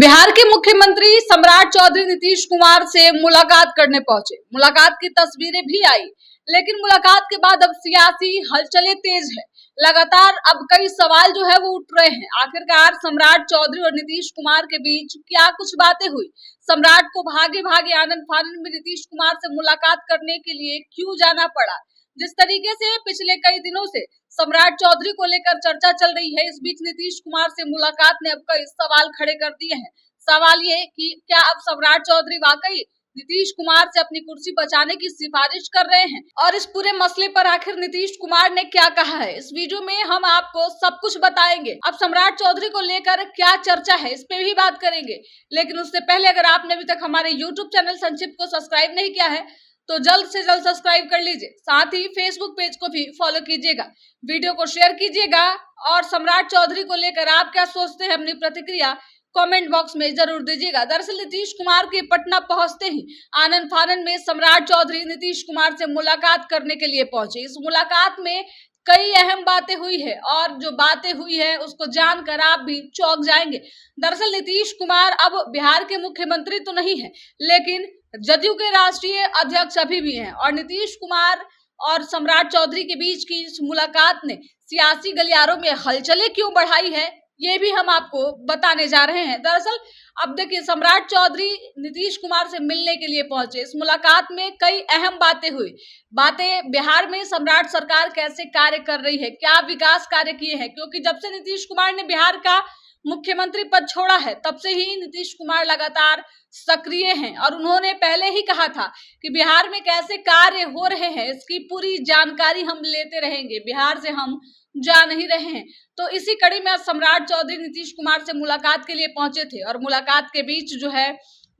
बिहार के मुख्यमंत्री सम्राट चौधरी नीतीश कुमार से मुलाकात करने पहुंचे। मुलाकात की तस्वीरें भी आई, लेकिन मुलाकात के बाद अब सियासी हलचलें तेज है। लगातार अब कई सवाल जो है वो उठ रहे हैं। आखिरकार सम्राट चौधरी और नीतीश कुमार के बीच क्या कुछ बातें हुई? सम्राट को भागे भागे आनन फानन में नीतीश कुमार से मुलाकात करने के लिए क्यों जाना पड़ा? जिस तरीके से पिछले कई दिनों से सम्राट चौधरी को लेकर चर्चा चल रही है, इस बीच नीतीश कुमार से मुलाकात ने अब कई सवाल खड़े कर दिए हैं। सवाल ये कि क्या अब सम्राट चौधरी वाकई नीतीश कुमार से अपनी कुर्सी बचाने की सिफारिश कर रहे हैं? और इस पूरे मसले पर आखिर नीतीश कुमार ने क्या कहा है, इस वीडियो में हम आपको सब कुछ बताएंगे। अब सम्राट चौधरी को लेकर क्या चर्चा है, इस पे भी बात करेंगे। लेकिन उससे पहले अगर आपने अभी तक हमारे यूट्यूब चैनल संक्षिप्त को सब्सक्राइब नहीं किया है तो जल्द से जल्द सब्सक्राइब कर लीजिए। साथ ही फेसबुक पेज को भी फॉलो कीजिएगा, वीडियो को शेयर कीजिएगा और सम्राट चौधरी को लेकर आप क्या सोचते हैं अपनी प्रतिक्रिया कमेंट बॉक्स में जरूर दीजिएगा। दरअसल नीतीश कुमार के पटना पहुंचते ही आनन फानन में सम्राट चौधरी नीतीश कुमार से मुलाकात करने के लिए पहुंचे। इस मुलाकात में कई अहम बातें हुई है और जो बातें हुई है उसको जानकर आप भी चौंक जाएंगे। दरअसल नीतीश कुमार अब बिहार के मुख्यमंत्री तो नहीं है, लेकिन जदयू के राष्ट्रीय अध्यक्ष अभी भी हैं और नीतीश कुमार और सम्राट चौधरी के बीच की इस मुलाकात ने सियासी गलियारों में हलचलें क्यों बढ़ाई है, ये भी हम आपको बताने जा रहे हैं। दरअसल अब देखिए, सम्राट चौधरी नीतीश कुमार से मिलने के लिए पहुंचे। इस मुलाकात में कई अहम बातें हुई। बातें बिहार में सम्राट सरकार कैसे कार्य कर रही है, क्या विकास कार्य किए हैं, क्योंकि जब से नीतीश कुमार ने बिहार का मुख्यमंत्री पद छोड़ा है तब से ही नीतीश कुमार लगातार सक्रिय हैं और उन्होंने पहले ही कहा था कि बिहार में कैसे कार्य हो रहे हैं इसकी पूरी जानकारी हम लेते रहेंगे, बिहार से हम जा नहीं रहे हैं। तो इसी कड़ी में सम्राट चौधरी नीतीश कुमार से मुलाकात के लिए पहुंचे थे और मुलाकात के बीच जो है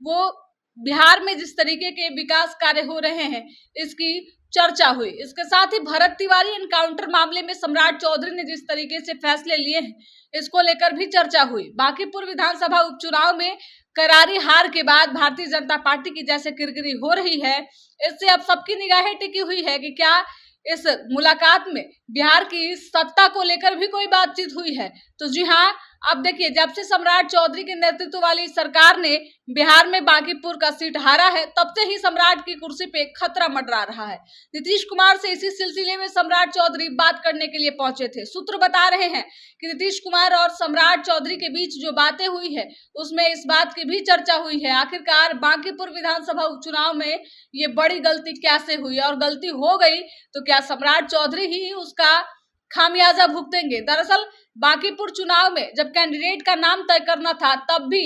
वो बिहार में जिस तरीके के विकास कार्य हो रहे हैं इसकी चर्चा हुई। इसके साथ ही भरत तिवारी एनकाउंटर मामले में सम्राट चौधरी ने जिस तरीके से फैसले लिए हैं इसको लेकर भी चर्चा हुई। बांकीपुर विधानसभा उपचुनाव में करारी हार के बाद भारतीय जनता पार्टी की जैसे किरकिरी हो रही है, इससे अब सबकी निगाहें टिकी हुई है कि क्या इस मुलाकात में बिहार की सत्ता को लेकर भी कोई बातचीत हुई है। तो जी हाँ, अब देखिए, जब से सम्राट चौधरी के नेतृत्व वाली सरकार ने बिहार में बांकीपुर का सीट हारा है तब से ही सम्राट की कुर्सी पे खतरा मंडरा रहा है। नीतीश कुमार से इसी सिलसिले में सम्राट चौधरी बात करने के लिए पहुंचे थे। सूत्र बता रहे हैं कि नीतीश कुमार और सम्राट चौधरी के बीच जो बातें हुई है उसमें इस बात की भी चर्चा हुई है, आखिरकार बांकीपुर विधानसभा उपचुनाव में ये बड़ी गलती कैसे हुई और गलती हो गई तो क्या सम्राट चौधरी ही उसका खामियाजा भुगतेंगे। दरअसल बांकीपुर चुनाव में जब कैंडिडेट का नाम तय करना था तब भी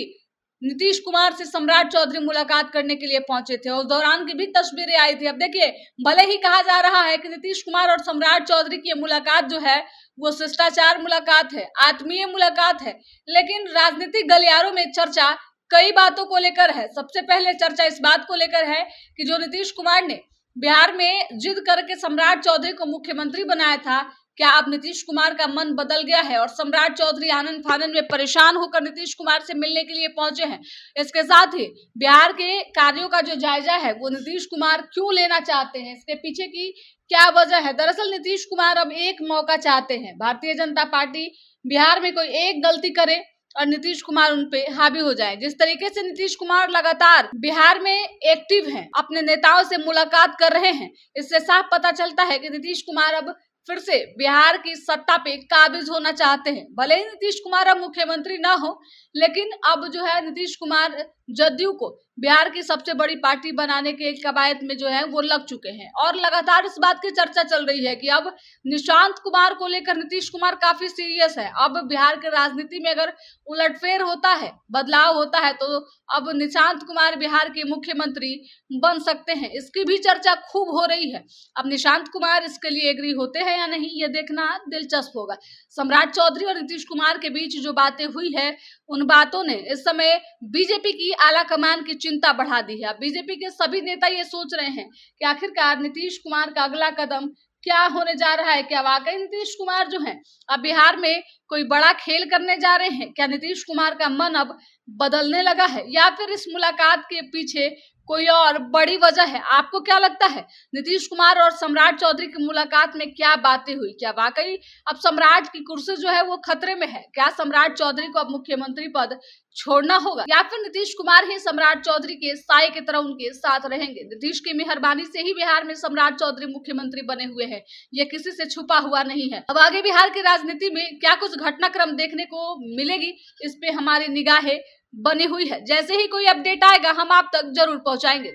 नीतीश कुमार से सम्राट चौधरी मुलाकात करने के लिए पहुंचे थे। उस दौरान की भी तस्वीरें आई थी। अब देखिए, भले ही कहा जा रहा है कि नीतीश कुमार और सम्राट चौधरी की मुलाकात जो है वो शिष्टाचार मुलाकात है, आत्मीय मुलाकात है, लेकिन राजनीतिक गलियारों में चर्चा कई बातों को लेकर है। सबसे पहले चर्चा इस बात को लेकर है कि जो नीतीश कुमार ने बिहार में जिद करके सम्राट चौधरी को मुख्यमंत्री बनाया था, क्या अब नीतीश कुमार का मन बदल गया है और सम्राट चौधरी आनन फानन में परेशान होकर नीतीश कुमार से मिलने के लिए पहुंचे हैं। इसके साथ ही बिहार के कार्यों का जो जायजा है वो नीतीश कुमार क्यों लेना चाहते हैं, इसके पीछे की क्या वजह है। दरअसल नीतीश कुमार अब एक मौका चाहते हैं, भारतीय जनता पार्टी बिहार में कोई एक गलती करे और नीतीश कुमार उन पे हावी हो जाए। जिस तरीके से नीतीश कुमार लगातार बिहार में एक्टिव हैं, अपने नेताओं से मुलाकात कर रहे हैं, इससे साफ पता चलता है कि नीतीश कुमार अब फिर से बिहार की सत्ता पे काबिज होना चाहते हैं। भले ही नीतीश कुमार अब मुख्यमंत्री ना हो, लेकिन अब जो है नीतीश कुमार जदयू को बिहार की सबसे बड़ी पार्टी बनाने के कवायद में जो है वो लग चुके हैं और लगातार इस बात की चर्चा चल रही है कि अब निशांत कुमार को लेकर नीतीश कुमार काफी सीरियस है। अब बिहार के राजनीति में अगर उलटफेर होता है, बदलाव होता है, तो अब निशांत कुमार बिहार के मुख्यमंत्री बन सकते हैं, इसकी भी चर्चा खूब हो रही है। अब निशांत कुमार इसके लिए एग्री होते हैं या नहीं, ये देखना दिलचस्प होगा। सम्राट चौधरी और नीतीश कुमार के बीच जो बातें हुई है उन बातों ने इस समय बीजेपी की आला कमान की चिंता बढ़ा दी है। बीजेपी के सभी नेता ये सोच रहे हैं कि आखिरकार नीतीश कुमार का अगला कदम क्या होने जा रहा है। क्या वाकई नीतीश कुमार जो हैं अब बिहार में कोई बड़ा खेल करने जा रहे हैं? क्या नीतीश कुमार का मन अब बदलने लगा है या फिर इस मुलाकात के पीछे कोई और बड़ी वजह है? आपको क्या लगता है? नीतीश कुमार और सम्राट चौधरी की मुलाकात में क्या बातें हुई? क्या वाकई अब सम्राट की कुर्सी जो है वो खतरे में है? क्या सम्राट चौधरी को अब मुख्यमंत्री पद छोड़ना होगा या फिर नीतीश कुमार ही सम्राट चौधरी के साए की तरह उनके साथ रहेंगे? नीतीश की मेहरबानी से ही बिहार में सम्राट चौधरी मुख्यमंत्री बने हुए हैं, ये किसी से छुपा हुआ नहीं है। अब आगे बिहार की राजनीति में क्या कुछ घटनाक्रम देखने को मिलेगी, इस पे हमारी निगाहें बनी हुई है। जैसे ही कोई अपडेट आएगा हम आप तक जरूर पहुंचाएंगे।